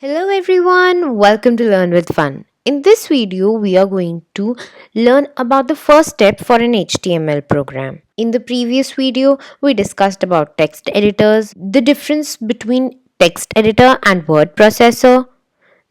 Hello everyone, welcome to Learn with Fun. In this video, we are going to learn about the first step for an HTML program. In the previous video, we discussed about text editors, the difference between text editor and word processor,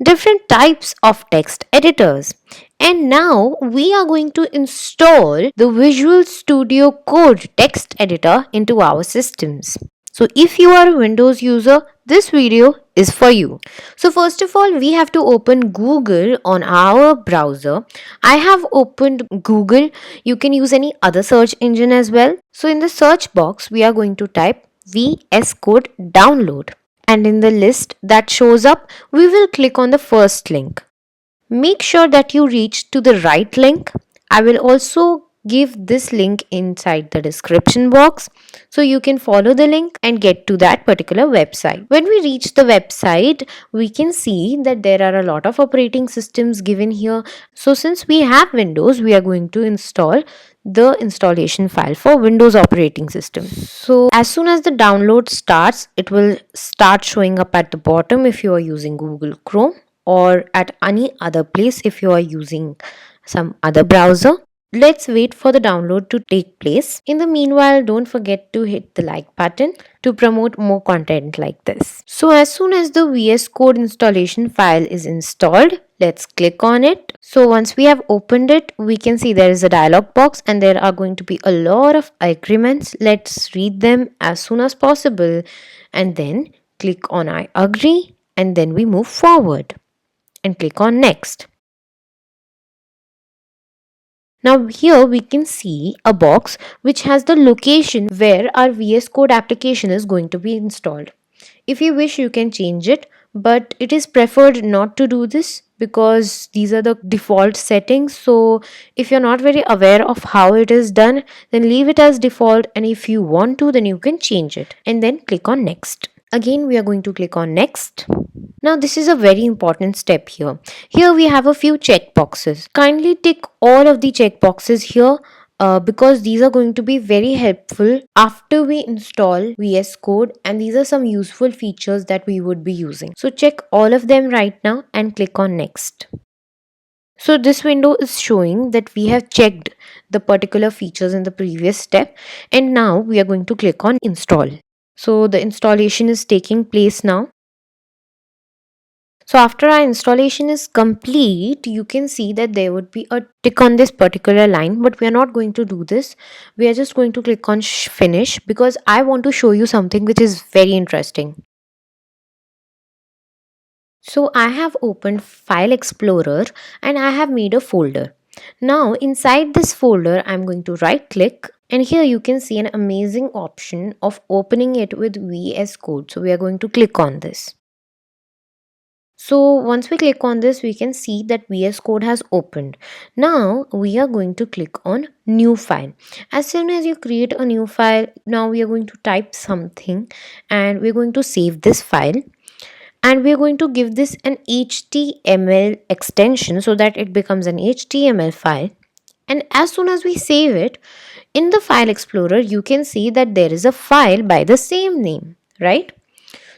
different types of text editors. And now we are going to install the Visual Studio Code text editor into our systems. So if you are a Windows user, this video is for you. So first of all, we have to open Google on our browser. I have opened Google. You can use any other search engine as well. So in the search box, we are going to type VS Code download. And in the list that shows up, we will click on the first link. Make sure that you reach to the right link. I will also give this link inside the description box so you can follow the link and get to that particular website. When we reach the website, we can see that there are a lot of operating systems given here. So since we have Windows, we are going to install the installation file for Windows operating system. So as soon as the download starts, it will start showing up at the bottom if you are using Google Chrome, or at any other place if you are using some other browser. Let's wait for the download to take place. In the meanwhile, don't forget to hit the like button to promote more content like this. So as soon as the VS Code installation file is installed, let's click on it. So once we have opened it, we can see there is a dialog box and there are going to be a lot of agreements. Let's read them as soon as possible and then click on I agree, and then we move forward and click on next. Now here we can see a box which has the location where our VS Code application is going to be installed. If you wish, you can change it, but it is preferred not to do this because these are the default settings. So if you're not very aware of how it is done, then leave it as default, and if you want to, then you can change it and then click on next. Again, we are going to click on next. Now this is a very important step here. Here we have a few checkboxes. Kindly tick all of the checkboxes here because these are going to be very helpful after we install VS Code, and these are some useful features that we would be using. So check all of them right now and click on next. So this window is showing that we have checked the particular features in the previous step, and now we are going to click on install. So the installation is taking place now. So after our installation is complete, you can see that there would be a tick on this particular line, but we are not going to do this. We are just going to click on finish because I want to show you something which is very interesting. So I have opened File Explorer and I have made a folder. Now inside this folder, I'm going to right click, and here you can see an amazing option of opening it with VS Code. So we are going to click on this. So once we click on this, we can see that VS Code has opened. Now we are going to click on new file. As soon as you create a new file, now we are going to type something and we're going to save this file. And we're going to give this an HTML extension so that it becomes an HTML file. And as soon as we save it, in the File Explorer, you can see that there is a file by the same name, right?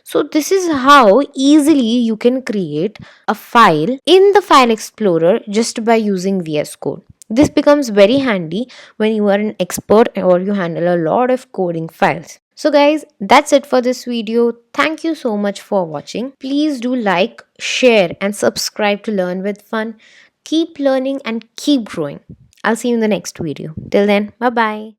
So this is how easily you can create a file in the File Explorer just by using VS Code. This becomes very handy when you are an expert or you handle a lot of coding files. So guys, that's it for this video. Thank you so much for watching. Please do like, share and subscribe to Learn with Fun. Keep learning and keep growing. I'll see you in the next video. Till then, bye bye.